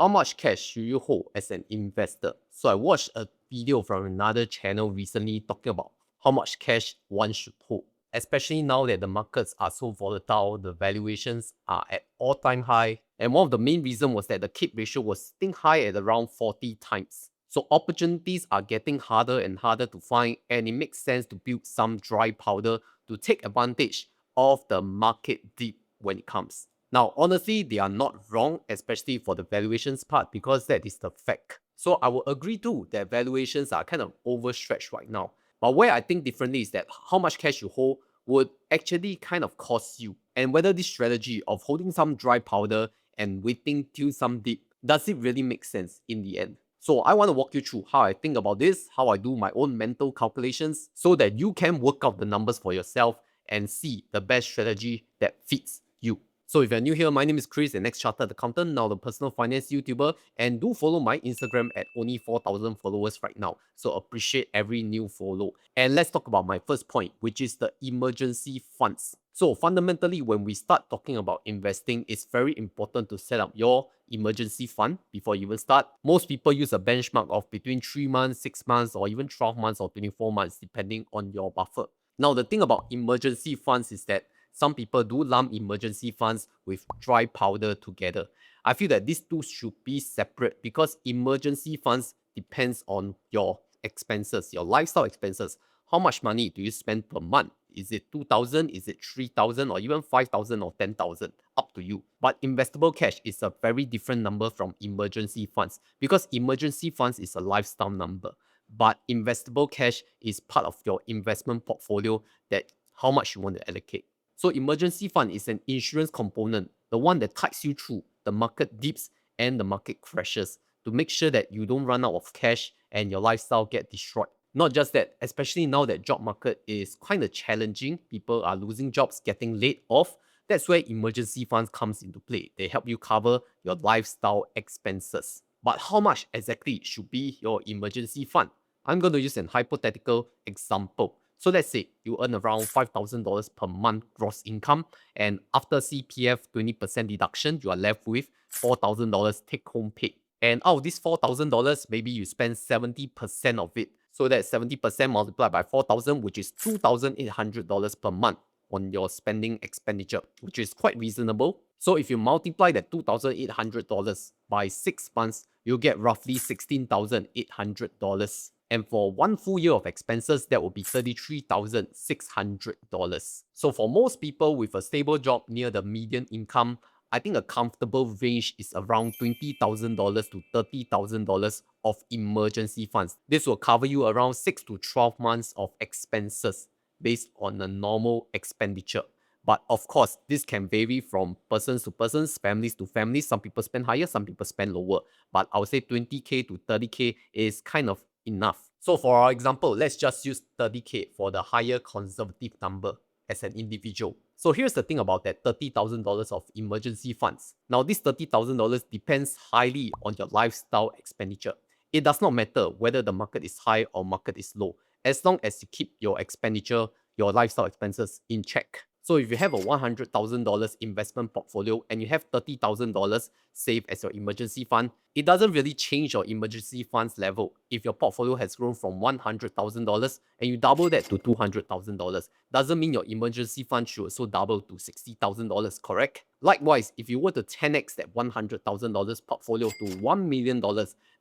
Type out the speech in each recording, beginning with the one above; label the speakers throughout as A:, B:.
A: How much cash should you hold as an investor? So I watched a video from another channel recently talking about how much cash one should hold. Especially now that the markets are so volatile, the valuations are at all-time high. And one of the main reasons was that the keep ratio was sitting high at around 40 times. So opportunities are getting harder and harder to find, and it makes sense to build some dry powder to take advantage of the market dip when it comes. Now, honestly, they are not wrong, especially for the valuations part, because that is the fact. So I will agree too that valuations are kind of overstretched right now. But where I think differently is that how much cash you hold would actually kind of cost you. And whether this strategy of holding some dry powder and waiting till some dip, does it really make sense in the end? So I want to walk you through how I think about this, how I do my own mental calculations, so that you can work out the numbers for yourself and see the best strategy that fits you. So if you're new here, my name is Chris, an ex-chartered accountant, now the personal finance YouTuber, and do follow my Instagram at only 4,000 followers right now. So appreciate every new follow. And let's talk about my first point, which is the emergency funds. So fundamentally, when we start talking about investing, it's very important to set up your emergency fund before you even start. Most people use a benchmark of between 3 months, 6 months, or even 12 months or 24 months, depending on your buffer. Now, the thing about emergency funds is that some people do lump emergency funds with dry powder together. I feel that these two should be separate because emergency funds depends on your expenses, your lifestyle expenses. How much money do you spend per month? Is it 2,000? Is it 3,000? Or even 5,000 or 10,000? Up to you. But investable cash is a very different number from emergency funds because emergency funds is a lifestyle number. But investable cash is part of your investment portfolio that how much you want to allocate. So emergency fund is an insurance component, the one that tides you through the market dips and the market crashes to make sure that you don't run out of cash and your lifestyle get destroyed. Not just that, especially now that job market is kind of challenging, people are losing jobs, getting laid off. That's where emergency funds comes into play. They help you cover your lifestyle expenses. But how much exactly should be your emergency fund? I'm going to use an hypothetical example. So let's say you earn around $5,000 per month gross income, and after CPF 20% deduction, you are left with $4,000 take home pay. And out of this $4,000, maybe you spend 70% of it. So that's 70% multiplied by 4,000, which is $2,800 per month on your spending expenditure, which is quite reasonable. So if you multiply that $2,800 by 6 months, you'll get roughly $16,800. And for one full year of expenses, that will be $33,600. So for most people with a stable job near the median income, I think a comfortable range is around $20,000 to $30,000 of emergency funds. This will cover you around 6 to 12 months of expenses based on a normal expenditure. But of course, this can vary from persons to persons, families to families. Some people spend higher, some people spend lower. But I would say 20K to 30K is kind of enough. So for our example, let's just use 30K for the higher conservative number as an individual. So here's the thing about that $30,000 of emergency funds. Now this $30,000 depends highly on your lifestyle expenditure. It does not matter whether the market is high or market is low, as long as you keep your expenditure, your lifestyle expenses in check. So if you have a $100,000 investment portfolio and you have $30,000 saved as your emergency fund, it doesn't really change your emergency funds level if your portfolio has grown from $100,000 and you double that to $200,000. Doesn't mean your emergency fund should also double to $60,000, correct? Likewise, if you were to 10x that $100,000 portfolio to $1 million,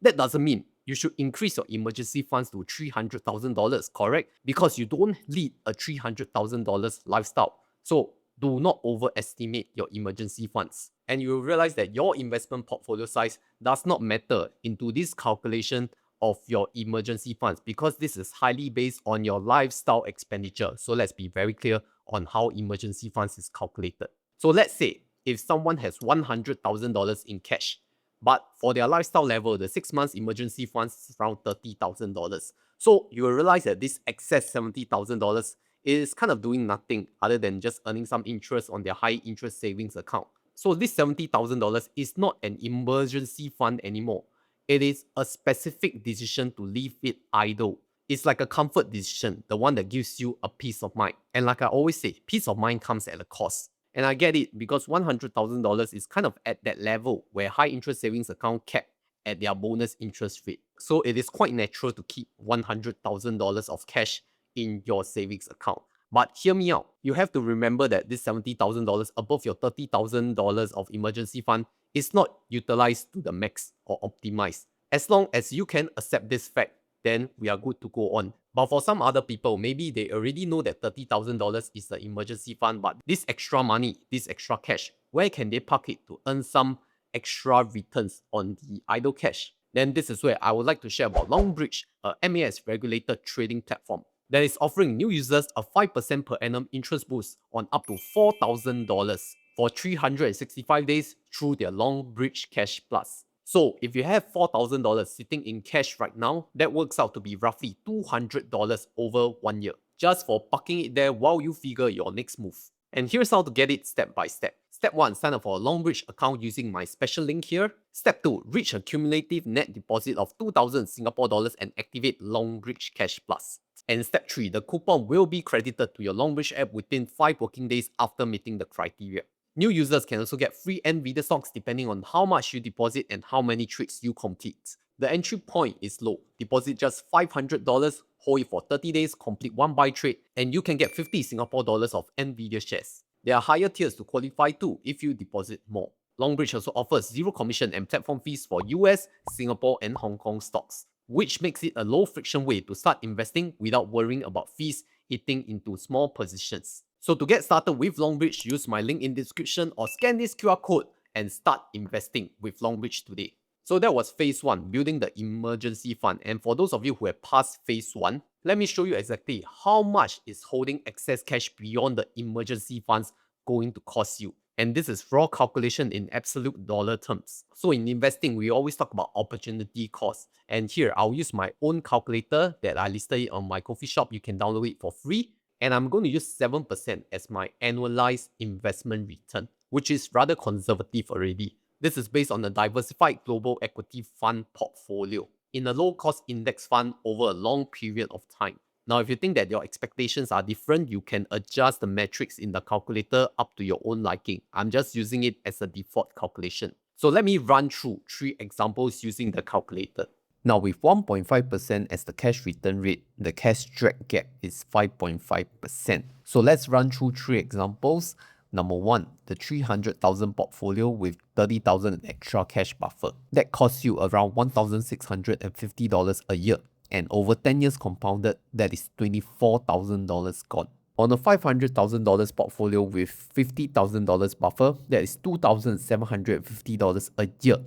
A: that doesn't mean you should increase your emergency funds to $300,000, correct? Because you don't lead a $300,000 lifestyle. So do not overestimate your emergency funds. And you will realize that your investment portfolio size does not matter into this calculation of your emergency funds because this is highly based on your lifestyle expenditure. So let's be very clear on how emergency funds is calculated. So let's say if someone has $100,000 in cash, but for their lifestyle level, the 6 months emergency funds is around $30,000. So you will realize that this excess $70,000 is kind of doing nothing other than just earning some interest on their high interest savings account. So this $70,000 is not an emergency fund anymore. It is a specific decision to leave it idle. It's like a comfort decision, the one that gives you a peace of mind. And like I always say, peace of mind comes at a cost. And I get it because $100,000 is kind of at that level where high interest savings account cap at their bonus interest rate. So it is quite natural to keep $100,000 of cash in your savings account. But hear me out. You have to remember that this $70,000 above your $30,000 of emergency fund is not utilized to the max or optimized. As long as you can accept this fact, then we are good to go on. But for some other people, maybe they already know that $30,000 is the emergency fund, but this extra money, this extra cash, where can they park it to earn some extra returns on the idle cash? Then this is where I would like to share about Longbridge, a MAS regulated trading platform that is offering new users a 5% per annum interest boost on up to $4,000 for 365 days through their Longbridge Cash Plus. So if you have $4,000 sitting in cash right now, that works out to be roughly $200 over 1 year, just for parking it there while you figure your next move. And here's how to get it step by step. Step 1, sign up for a Longbridge account using my special link here. Step 2, reach a cumulative net deposit of 2,000 Singapore dollars and activate Longbridge Cash Plus. And step 3, the coupon will be credited to your Longbridge app within 5 working days after meeting the criteria. New users can also get free Nvidia stocks depending on how much you deposit and how many trades you complete. The entry point is low. Deposit just $500, hold it for 30 days, complete one buy trade, and you can get 50 Singapore dollars of Nvidia shares. There are higher tiers to qualify too if you deposit more. Longbridge also offers zero commission and platform fees for US, Singapore, and Hong Kong stocks, which makes it a low friction way to start investing without worrying about fees eating into small positions. So to get started with Longbridge, use my link in the description or scan this QR code and start investing with Longbridge today. So that was phase 1, building the emergency fund. And for those of you who have passed phase 1, let me show you exactly how much is holding excess cash beyond the emergency funds going to cost you. And this is raw calculation in absolute dollar terms. So in investing, we always talk about opportunity cost. And here, I'll use my own calculator that I listed it on my coffee shop. You can download it for free. And I'm going to use 7% as my annualized investment return, which is rather conservative already. This is based on a diversified global equity fund portfolio in a low-cost index fund over a long period of time. Now, if you think that your expectations are different, you can adjust the metrics in the calculator up to your own liking. I'm just using it as a default calculation. So let me run through 3 examples using the calculator. Now, with 1.5% as the cash return rate, the cash drag gap is 5.5%. So let's run through 3 examples. Number 1, the 300,000 portfolio with 30,000 extra cash buffer. That costs you around $1,650 a year. And over 10 years compounded, that is $24,000 gone. On a $500,000 portfolio with $50,000 buffer, that is $2,750 a year.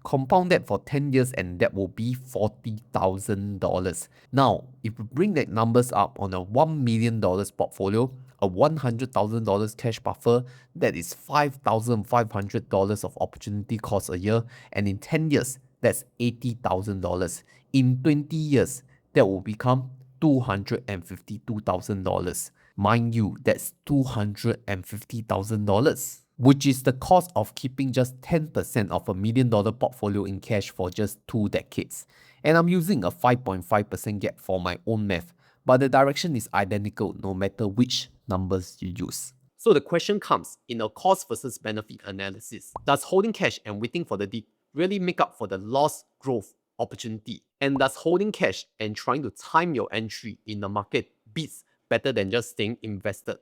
A: Compound that for 10 years and that will be $40,000. Now, if we bring that numbers up on a $1 million portfolio, a $100,000 cash buffer, that is $5,500 of opportunity cost a year, and in 10 years, that's $80,000. In 20 years, that will become $252,000. Mind you, that's $250,000, which is the cost of keeping just 10% of $1 million portfolio in cash for just 2 decades. And I'm using a 5.5% gap for my own math, but the direction is identical no matter which numbers you use. So the question comes, in a cost versus benefit analysis, does holding cash and waiting for the dip really make up for the lost growth opportunity? And does holding cash and trying to time your entry in the market beats better than just staying invested?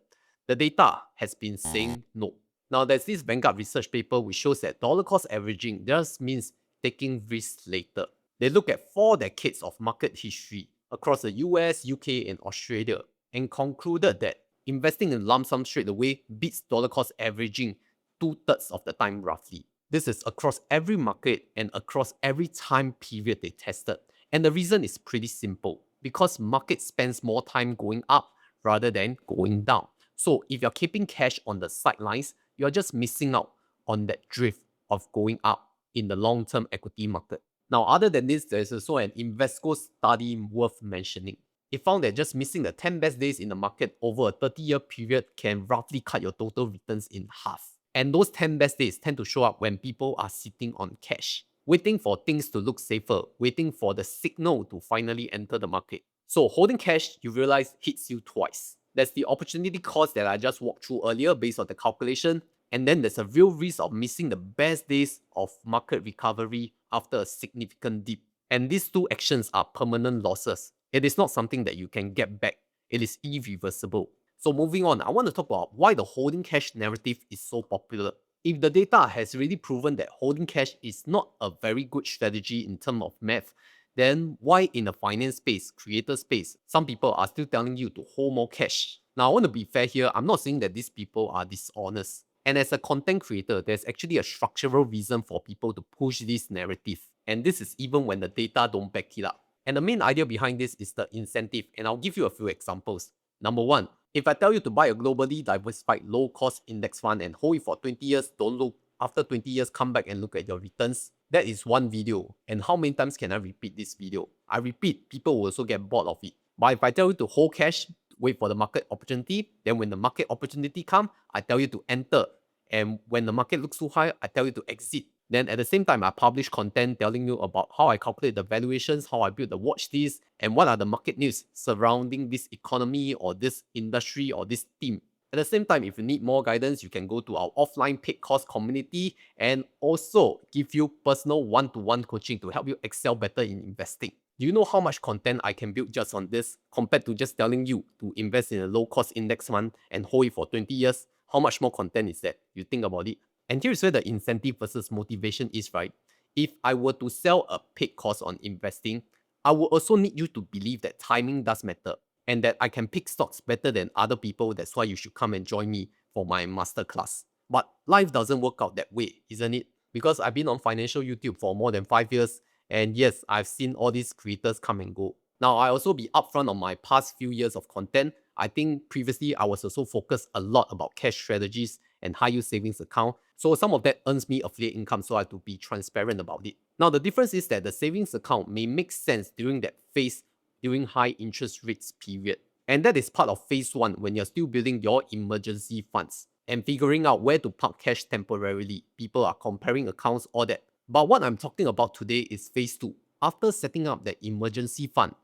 A: The data has been saying no. Now, there's this Vanguard research paper which shows that dollar cost averaging just means taking risks later. They look at 4 decades of market history across the US, UK, and Australia and concluded that investing in lump sum straight away beats dollar cost averaging 2/3 of the time roughly. This is across every market and across every time period they tested. And the reason is pretty simple, because market spends more time going up rather than going down. So if you're keeping cash on the sidelines, you're just missing out on that drift of going up in the long-term equity market. Now, other than this, there's also an Invesco study worth mentioning. It found that just missing the 10 best days in the market over a 30-year period can roughly cut your total returns in half. And those 10 best days tend to show up when people are sitting on cash, waiting for things to look safer, waiting for the signal to finally enter the market. So holding cash, you realize, hits you twice. There's the opportunity cost that I just walked through earlier based on the calculation, and then there's a real risk of missing the best days of market recovery after a significant dip. And these two actions are permanent losses. It is not something that you can get back. It is irreversible. So moving on, I want to talk about why the holding cash narrative is so popular. If the data has really proven that holding cash is not a very good strategy in terms of math, then why in the finance space, creator space, some people are still telling you to hold more cash? Now, I want to be fair here. I'm not saying that these people are dishonest. And as a content creator, there's actually a structural reason for people to push this narrative. And this is even when the data don't back it up. And the main idea behind this is the incentive. And I'll give you a few examples. Number one, if I tell you to buy a globally diversified low-cost index fund and hold it for 20 years, don't look after 20 years, come back and look at your returns. That is one video. And how many times can I repeat this video? I repeat, people will also get bored of it. But if I tell you to hold cash, wait for the market opportunity, then when the market opportunity comes, I tell you to enter. And when the market looks too high, I tell you to exit. Then at the same time, I publish content telling you about how I calculate the valuations, how I build the watch list, and what are the market news surrounding this economy or this industry or this team. At the same time, if you need more guidance, you can go to our offline paid course community and also give you personal one-to-one coaching to help you excel better in investing. Do you know how much content I can build just on this compared to just telling you to invest in a low-cost index fund and hold it for 20 years? How much more content is that? You think about it. And here's where the incentive versus motivation is, right? If I were to sell a paid course on investing, I will also need you to believe that timing does matter and that I can pick stocks better than other people. That's why you should come and join me for my masterclass. But life doesn't work out that way, isn't it? Because I've been on financial YouTube for more than 5 years, and yes, I've seen all these creators come and go. Now, I also be upfront on my past few years of content. I think previously I was also focused a lot about cash strategies and high yield savings account. So some of that earns me affiliate income, so I have to be transparent about it. Now, the difference is that the savings account may make sense during that phase, during high interest rates period. And that is part of phase one when you're still building your emergency funds and figuring out where to park cash temporarily. People are comparing accounts, all that. But what I'm talking about today is phase two. After setting up the emergency fund,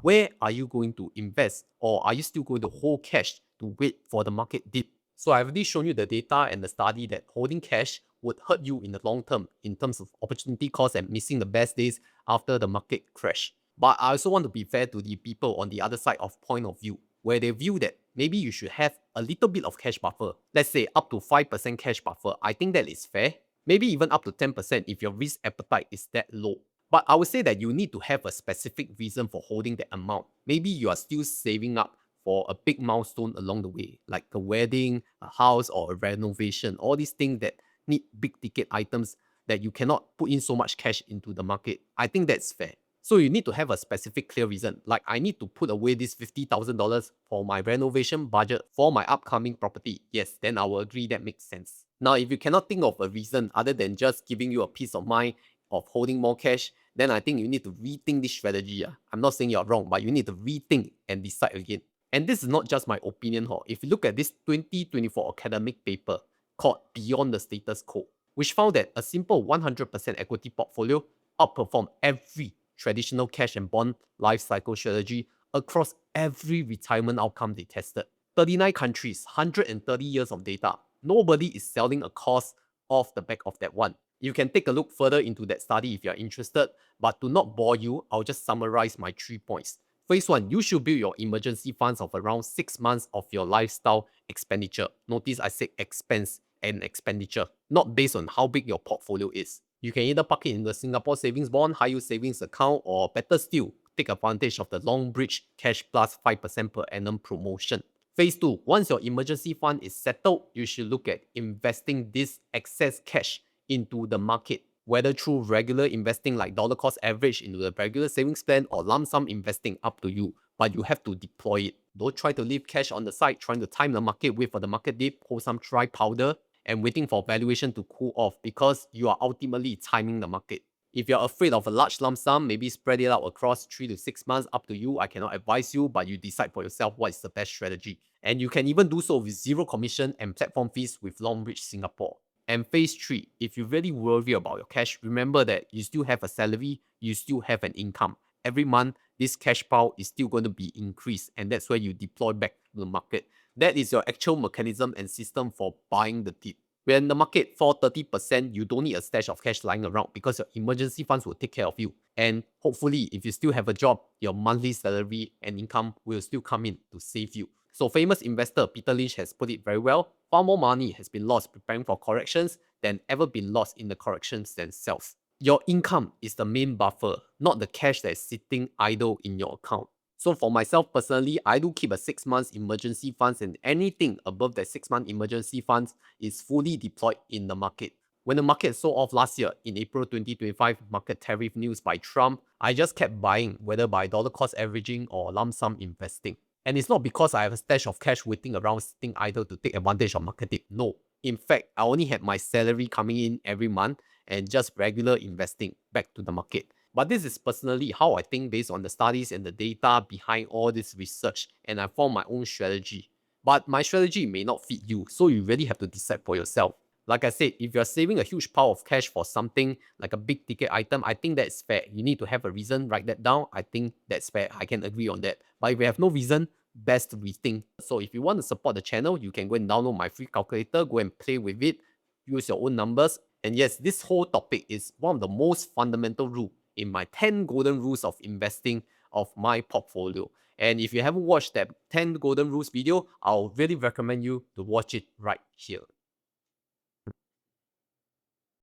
A: where are you going to invest, or are you still going to hold cash to wait for the market dip? So I've already shown you the data and the study that holding cash would hurt you in the long term in terms of opportunity cost and missing the best days after the market crash. But I also want to be fair to the people on the other side of point of view, where they view that maybe you should have a little bit of cash buffer. Let's say up to 5% cash buffer. I think that is fair. Maybe even up to 10% if your risk appetite is that low. But I would say that you need to have a specific reason for holding that amount. Maybe you are still saving up for a big milestone along the way, like a wedding, a house, or a renovation. All these things that need big ticket items that you cannot put in so much cash into the market. I think that's fair. So you need to have a specific clear reason. Like I need to put away this $50,000 for my renovation budget for my upcoming property. Yes, then I will agree that makes sense. Now, if you cannot think of a reason other than just giving you a peace of mind of holding more cash, then I think you need to rethink this strategy. I'm not saying you're wrong, but you need to rethink and decide again. And this is not just my opinion. If you look at this 2024 academic paper called Beyond the Status Quo, which found that a simple 100% equity portfolio outperformed every traditional cash and bond life cycle strategy across every retirement outcome they tested. 39 countries, 130 years of data. Nobody is selling a course off the back of that one. You can take a look further into that study if you're interested, but to not bore you, I'll just summarize my 3 points. Phase 1, you should build your emergency funds of around 6 months of your lifestyle expenditure. Notice I said expense and expenditure, not based on how big your portfolio is. You can either park it in the Singapore savings bond, high yield savings account, or better still, take advantage of the Longbridge Cash Plus 5% per annum promotion. Phase 2, once your emergency fund is settled, you should look at investing this excess cash into the market, whether through regular investing like dollar cost average into the regular savings plan or lump sum investing, up to you. But you have to deploy it. Don't try to leave cash on the side trying to time the market, wait for the market dip, hold some dry powder and waiting for valuation to cool off, because you are ultimately timing the market. If you're afraid of a large lump sum, maybe spread it out across 3 to 6 months, up to you. I cannot advise you, but you decide for yourself what is the best strategy. And you can even do so with zero commission and platform fees with Longbridge Singapore. And phase 3, if you really worry about your cash, remember that you still have a salary, you still have an income. Every month, this cash pile is still going to be increased, and that's where you deploy back to the market. That is your actual mechanism and system for buying the dip. When the market fall 30%, you don't need a stash of cash lying around because your emergency funds will take care of you. And hopefully, if you still have a job, your monthly salary and income will still come in to save you. So famous investor Peter Lynch has put it very well. Far more money has been lost preparing for corrections than ever been lost in the corrections themselves. Your income is the main buffer, not the cash that is sitting idle in your account. So for myself personally, I do keep a 6 months emergency funds, and anything above that 6-month emergency funds is fully deployed in the market. When the market sold off last year in April 2025, market tariff news by Trump, I just kept buying, whether by dollar cost averaging or lump sum investing. And it's not because I have a stash of cash waiting around sitting idle to take advantage of market dip. No. In fact, I only had my salary coming in every month and just regular investing back to the market. But this is personally how I think based on the studies and the data behind all this research, and I form my own strategy. But my strategy may not fit you, so you really have to decide for yourself. Like I said, if you're saving a huge pile of cash for something like a big ticket item, I think that's fair. You need to have a reason, write that down. I think that's fair. I can agree on that. But if you have no reason, best to rethink. So if you want to support the channel, you can go and download my free calculator, go and play with it, use your own numbers. And yes, this whole topic is one of the most fundamental rules in my 10 golden rules of investing of my portfolio. And if you haven't watched that 10 golden rules video, I'll really recommend you to watch it right here.